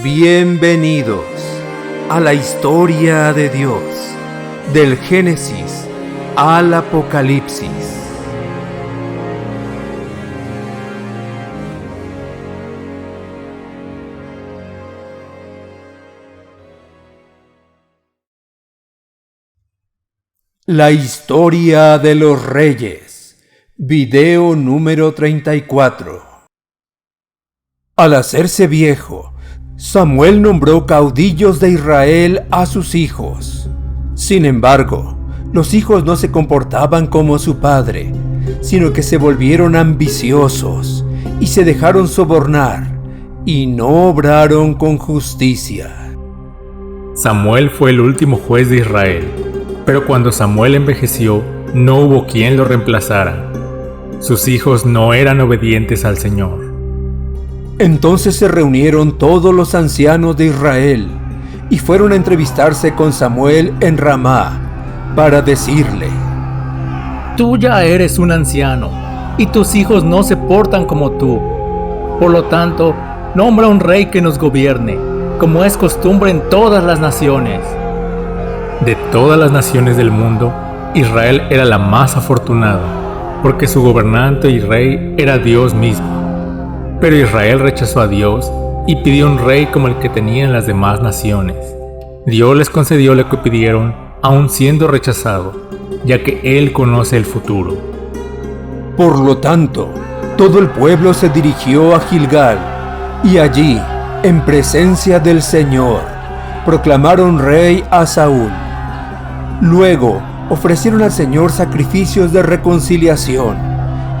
Bienvenidos a la historia de Dios, del Génesis al Apocalipsis. La historia de los reyes. Video número 34. Al hacerse viejo, Samuel nombró caudillos de Israel a sus hijos. Sin embargo, los hijos no se comportaban como su padre, sino que se volvieron ambiciosos y se dejaron sobornar y no obraron con justicia. Samuel fue el último juez de Israel, pero cuando Samuel envejeció, no hubo quien lo reemplazara. Sus hijos no eran obedientes al Señor. Entonces se reunieron todos los ancianos de Israel y fueron a entrevistarse con Samuel en Ramá para decirle: Tú ya eres un anciano y tus hijos no se portan como tú. Por lo tanto, nombra un rey que nos gobierne, como es costumbre en todas las naciones. De todas las naciones del mundo, Israel era la más afortunada, porque su gobernante y rey era Dios mismo. Pero Israel rechazó a Dios y pidió un rey como el que tenían las demás naciones. Dios les concedió lo que pidieron, aun siendo rechazado, ya que Él conoce el futuro. Por lo tanto, todo el pueblo se dirigió a Gilgal, y allí, en presencia del Señor, proclamaron rey a Saúl. Luego, ofrecieron al Señor sacrificios de reconciliación,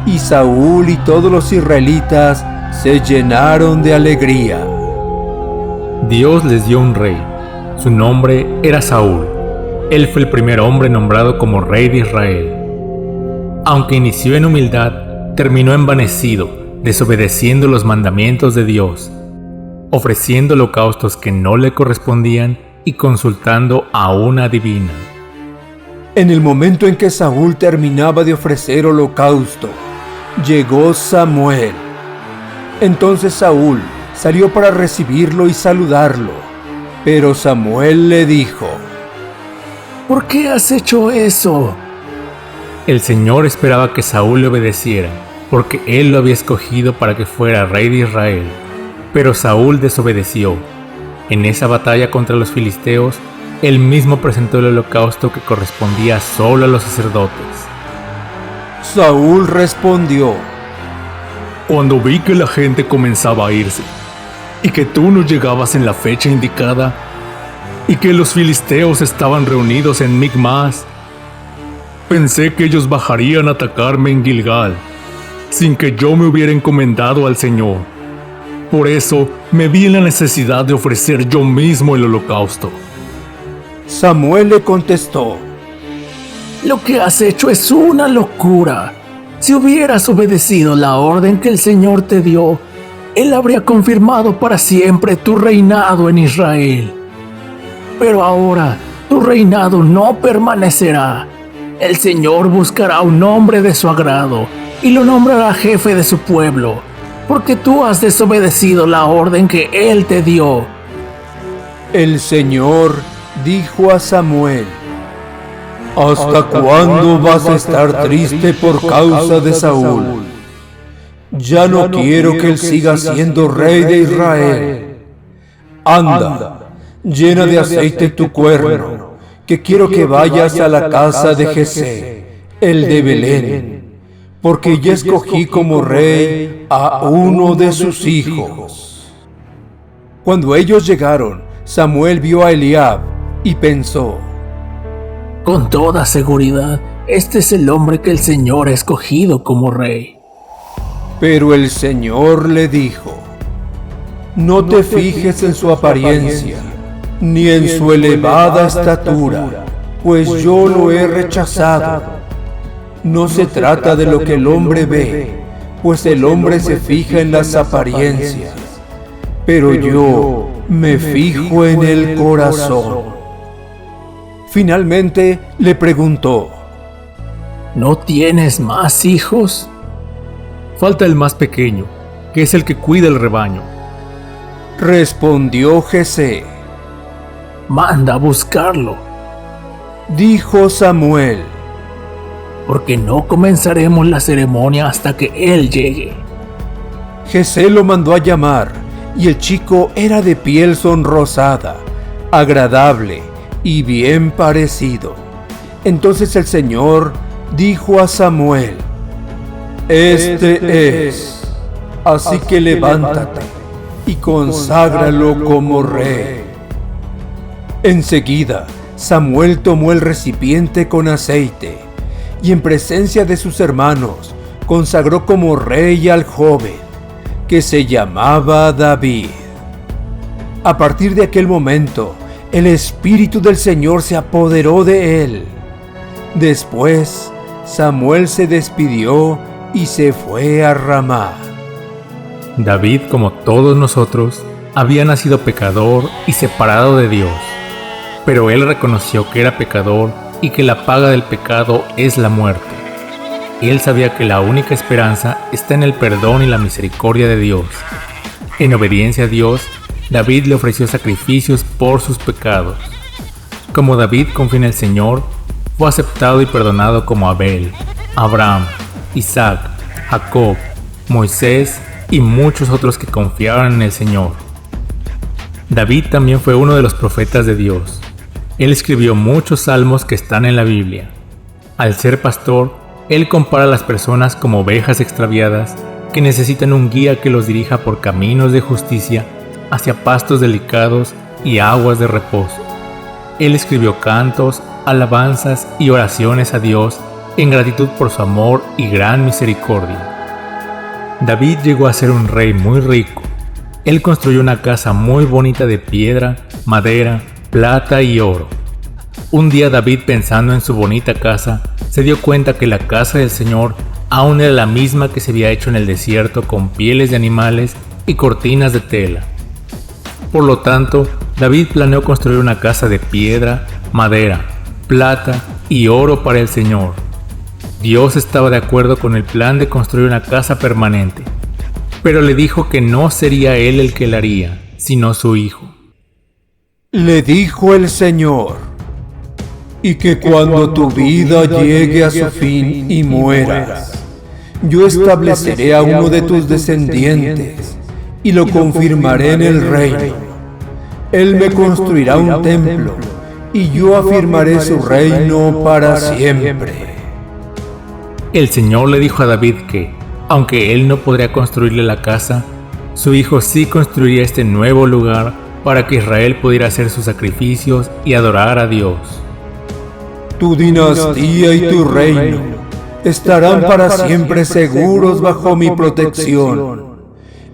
y Saúl y todos los israelitas se llenaron de alegría. Dios les dio un rey. Su nombre era Saúl. Él fue el primer hombre nombrado como rey de Israel. Aunque inició en humildad, terminó envanecido, desobedeciendo los mandamientos de Dios, ofreciendo holocaustos que no le correspondían y consultando a una adivina. En el momento en que Saúl terminaba de ofrecer holocausto, llegó Samuel. Entonces Saúl salió para recibirlo y saludarlo, pero Samuel le dijo: ¿Por qué has hecho eso? El Señor esperaba que Saúl le obedeciera, porque Él lo había escogido para que fuera rey de Israel. Pero Saúl desobedeció. En esa batalla contra los filisteos, él mismo presentó el holocausto que correspondía solo a los sacerdotes. Saúl respondió: Cuando vi que la gente comenzaba a irse, y que tú no llegabas en la fecha indicada, y que los filisteos estaban reunidos en Micmas, pensé que ellos bajarían a atacarme en Gilgal, sin que yo me hubiera encomendado al Señor. Por eso me vi en la necesidad de ofrecer yo mismo el holocausto. Samuel le contestó: Lo que has hecho es una locura. Si hubieras obedecido la orden que el Señor te dio, Él habría confirmado para siempre tu reinado en Israel. Pero ahora tu reinado no permanecerá. El Señor buscará un hombre de su agrado y lo nombrará jefe de su pueblo, porque tú has desobedecido la orden que Él te dio. El Señor dijo a Samuel: ¿Hasta cuándo vas a estar triste por causa de Saúl? Ya no quiero que él siga siendo rey de Israel. Anda, llena de aceite tu cuerno, que quiero que vayas a la casa de Jesé, el de Belén, porque ya escogí como rey a uno de sus hijos. Cuando ellos llegaron, Samuel vio a Eliab y pensó: Con toda seguridad, este es el hombre que el Señor ha escogido como rey. Pero el Señor le dijo: No te fijes en su apariencia, ni en su elevada estatura, pues yo lo he rechazado. No se trata de lo que el hombre ve, pues el hombre se fija en las apariencias, pero yo me fijo en el corazón. Finalmente le preguntó: ¿No tienes más hijos? Falta el más pequeño, que es el que cuida el rebaño. Respondió Jesé. Manda a buscarlo, Dijo Samuel. porque no comenzaremos la ceremonia hasta que él llegue. Jesé lo mandó a llamar, y el chico era de piel sonrosada, agradable y bien parecido. Entonces el Señor dijo a Samuel: Este es, así que levántate y conságralo como rey. Enseguida, Samuel tomó el recipiente con aceite y en presencia de sus hermanos consagró como rey al joven, que se llamaba David. A partir de aquel momento, el Espíritu del Señor se apoderó de él. Después, Samuel se despidió y se fue a Ramá. David, como todos nosotros, había nacido pecador y separado de Dios. Pero él reconoció que era pecador y que la paga del pecado es la muerte. Él sabía que la única esperanza está en el perdón y la misericordia de Dios. En obediencia a Dios, David le ofreció sacrificios por sus pecados. Como David confía en el Señor, fue aceptado y perdonado como Abel, Abraham, Isaac, Jacob, Moisés y muchos otros que confiaban en el Señor. David también fue uno de los profetas de Dios. Él escribió muchos salmos que están en la Biblia. Al ser pastor, él compara a las personas como ovejas extraviadas que necesitan un guía que los dirija por caminos de justicia hacia pastos delicados y aguas de reposo. Él escribió cantos, alabanzas y oraciones a Dios en gratitud por su amor y gran misericordia. David llegó a ser un rey muy rico. Él construyó una casa muy bonita de piedra, madera, plata y oro. Un día David, pensando en su bonita casa, se dio cuenta que la casa del Señor aún era la misma que se había hecho en el desierto con pieles de animales y cortinas de tela. Por lo tanto, David planeó construir una casa de piedra, madera, plata y oro para el Señor. Dios estaba de acuerdo con el plan de construir una casa permanente, pero le dijo que no sería él el que la haría, sino su hijo. Le dijo el Señor: y que cuando tu vida llegue a su fin y mueras, yo estableceré a uno de tus descendientes y lo confirmaré en el reino. Él me construirá un templo y yo afirmaré su reino para siempre. El Señor le dijo a David que, aunque él no podría construirle la casa, su hijo sí construiría este nuevo lugar para que Israel pudiera hacer sus sacrificios y adorar a Dios. Tu dinastía y tu reino estarán para siempre seguros bajo mi protección,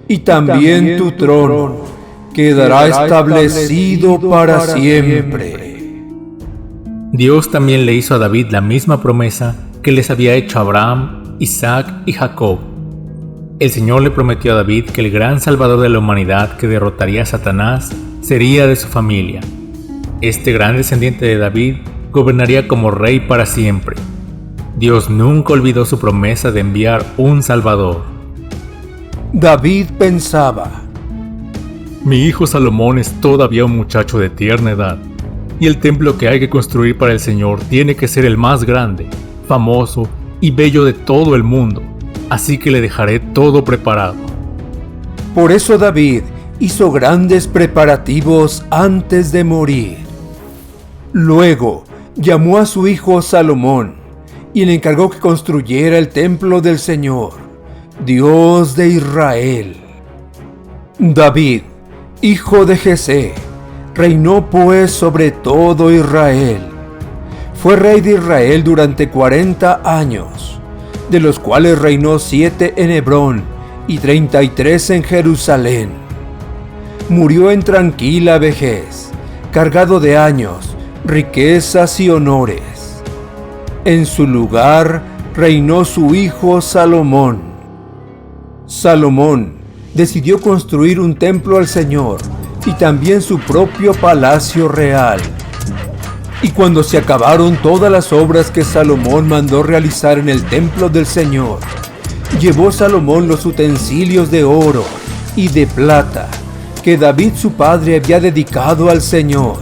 y también tu trono quedará establecido para siempre. Dios también le hizo a David la misma promesa que les había hecho a Abraham, Isaac y Jacob. El Señor le prometió a David que el gran Salvador de la humanidad que derrotaría a Satanás sería de su familia. Este gran descendiente de David gobernaría como rey para siempre. Dios nunca olvidó su promesa de enviar un Salvador. David pensaba: Mi hijo Salomón es todavía un muchacho de tierna edad, y el templo que hay que construir para el Señor tiene que ser el más grande, famoso y bello de todo el mundo, así que le dejaré todo preparado. Por eso David hizo grandes preparativos antes de morir. Luego llamó a su hijo Salomón y le encargó que construyera el templo del Señor, Dios de Israel. David, hijo de Jesé, reinó pues sobre todo Israel. Fue rey de Israel durante 40 años, de los cuales reinó 7 en Hebrón y 33 en Jerusalén. Murió en tranquila vejez, cargado de años, riquezas y honores. En su lugar reinó su hijo Salomón. Salomón decidió construir un templo al Señor y también su propio palacio real. Y cuando se acabaron todas las obras que Salomón mandó realizar en el templo del Señor, llevó Salomón los utensilios de oro y de plata, que David su padre había dedicado al Señor,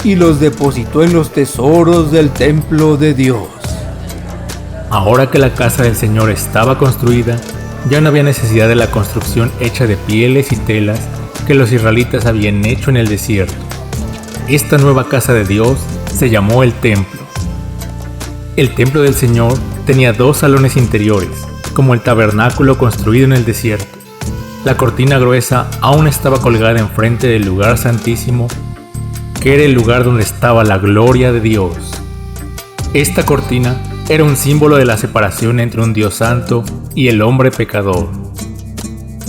y los depositó en los tesoros del templo de Dios. Ahora que la casa del Señor estaba construida, ya no había necesidad de la construcción hecha de pieles y telas que los israelitas habían hecho en el desierto. Esta nueva casa de Dios se llamó el templo. El templo del Señor tenía 2 salones interiores, como el tabernáculo construido en el desierto. La cortina gruesa aún estaba colgada enfrente del lugar santísimo, que era el lugar donde estaba la gloria de Dios. Esta cortina era un símbolo de la separación entre un Dios santo y el hombre pecador.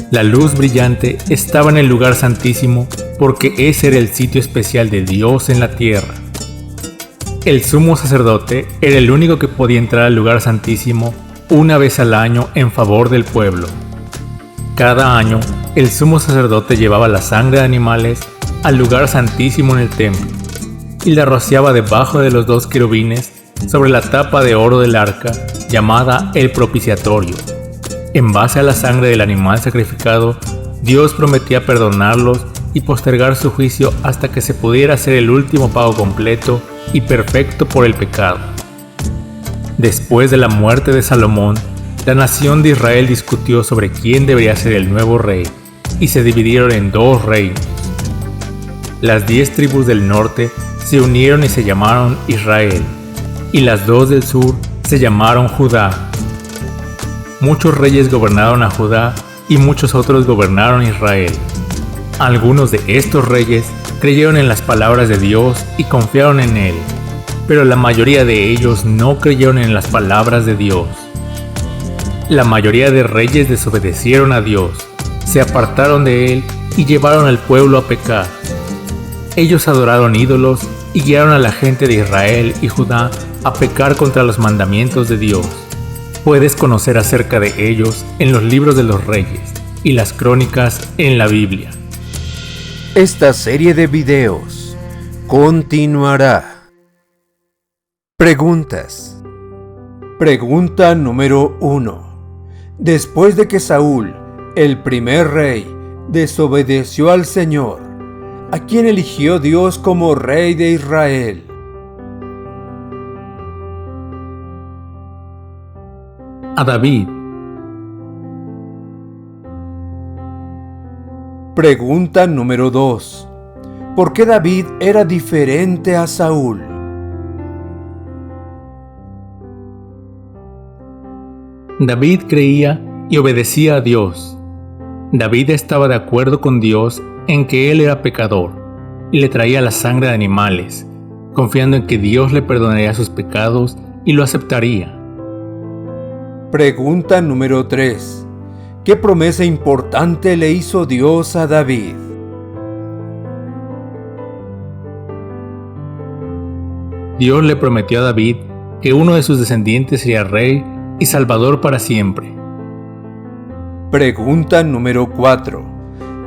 La luz brillante estaba en el lugar santísimo porque ese era el sitio especial de Dios en la tierra. El sumo sacerdote era el único que podía entrar al lugar santísimo una vez al año en favor del pueblo. Cada año, el sumo sacerdote llevaba la sangre de animales al lugar santísimo en el templo y la rociaba debajo de los 2 querubines sobre la tapa de oro del arca llamada el propiciatorio. En base a la sangre del animal sacrificado, Dios prometía perdonarlos y postergar su juicio hasta que se pudiera hacer el último pago completo y perfecto por el pecado. Después de la muerte de Salomón, la nación de Israel discutió sobre quién debería ser el nuevo rey y se dividieron en 2 reinos. Las 10 tribus del norte se unieron y se llamaron Israel, y las 2 del sur se llamaron Judá. Muchos reyes gobernaron a Judá y muchos otros gobernaron Israel. Algunos de estos reyes creyeron en las palabras de Dios y confiaron en Él, pero la mayoría de ellos no creyeron en las palabras de Dios. La mayoría de reyes desobedecieron a Dios, se apartaron de Él y llevaron al pueblo a pecar. Ellos adoraron ídolos y guiaron a la gente de Israel y Judá a pecar contra los mandamientos de Dios. Puedes conocer acerca de ellos en los libros de los reyes y las crónicas en la Biblia. Esta serie de videos continuará. Preguntas. Pregunta número 1. Después de que Saúl, el primer rey, desobedeció al Señor, ¿a quién eligió Dios como rey de Israel? A David. Pregunta número 2. ¿Por qué David era diferente a Saúl? David creía y obedecía a Dios. David estaba de acuerdo con Dios en que él era pecador y le traía la sangre de animales, confiando en que Dios le perdonaría sus pecados y lo aceptaría. Pregunta número 3. ¿Qué promesa importante le hizo Dios a David? Dios le prometió a David que uno de sus descendientes sería rey y salvador para siempre. Pregunta número 4.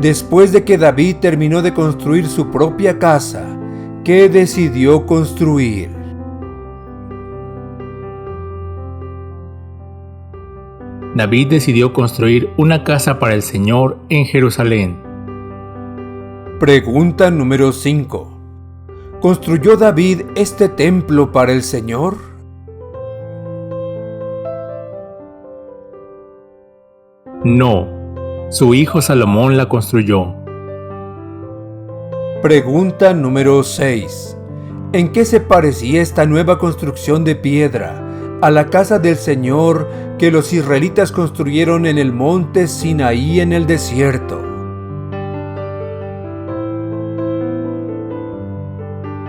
Después de que David terminó de construir su propia casa, ¿qué decidió construir? David decidió construir una casa para el Señor en Jerusalén. Pregunta número 5. ¿Construyó David este templo para el Señor? No, su hijo Salomón la construyó. Pregunta número 6. ¿En qué se parecía esta nueva construcción de piedra a la casa del Señor que los israelitas construyeron en el monte Sinaí en el desierto?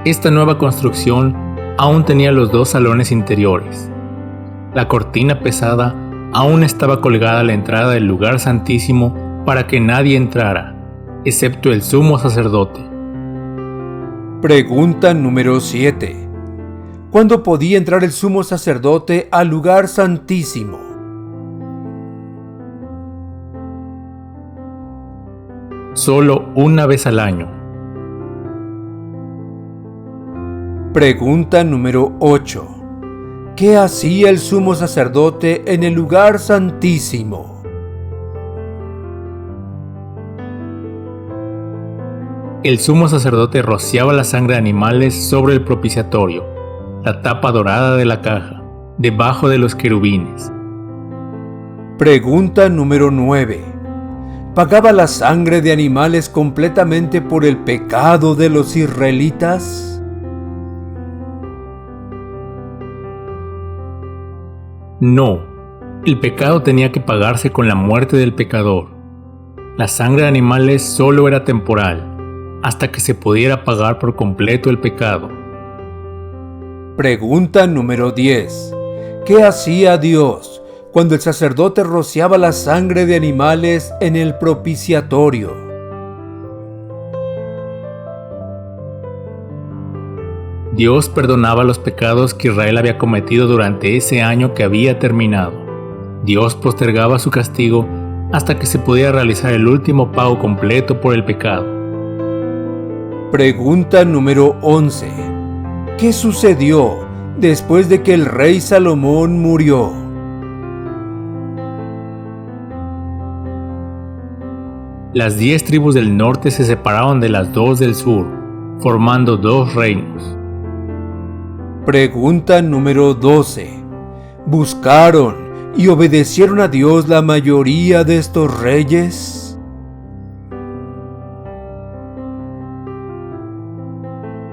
Esta nueva construcción aún tenía los 2 salones interiores. La cortina pesada aún estaba colgada a la entrada del lugar santísimo para que nadie entrara, excepto el sumo sacerdote. Pregunta número 7. ¿Cuándo podía entrar el sumo sacerdote al lugar santísimo? Solo una vez al año. Pregunta número 8. ¿Qué hacía el sumo sacerdote en el lugar santísimo? el sumo sacerdote rociaba la sangre de animales sobre el propiciatorio, la tapa dorada de la caja, debajo de los querubines. Pregunta número 9. ¿Pagaba la sangre de animales completamente por el pecado de los israelitas? No, el pecado tenía que pagarse con la muerte del pecador. La sangre de animales solo era temporal, hasta que se pudiera pagar por completo el pecado. Pregunta número 10. ¿Qué hacía Dios cuando el sacerdote rociaba la sangre de animales en el propiciatorio? Dios perdonaba los pecados que Israel había cometido durante ese año que había terminado. Dios postergaba su castigo hasta que se pudiera realizar el último pago completo por el pecado. Pregunta número 11. ¿Qué sucedió después de que el rey Salomón murió? Las 10 tribus del norte se separaron de las 2 del sur, formando 2 reinos. Pregunta número 12. ¿Buscaron y obedecieron a Dios la mayoría de estos reyes?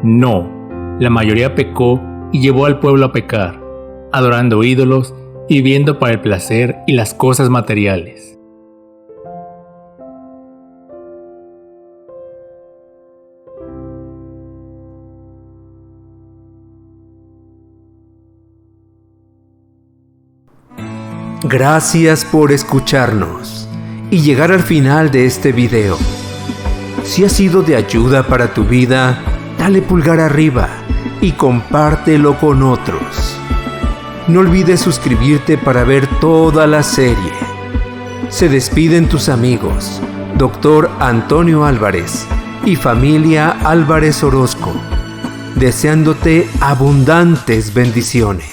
No, la mayoría pecó y llevó al pueblo a pecar, adorando ídolos y viviendo para el placer y las cosas materiales. Gracias por escucharnos y llegar al final de este video. Si ha sido de ayuda para tu vida, dale pulgar arriba y compártelo con otros. No olvides suscribirte para ver toda la serie. Se despiden tus amigos, Dr. Antonio Álvarez y familia Álvarez Orozco, deseándote abundantes bendiciones.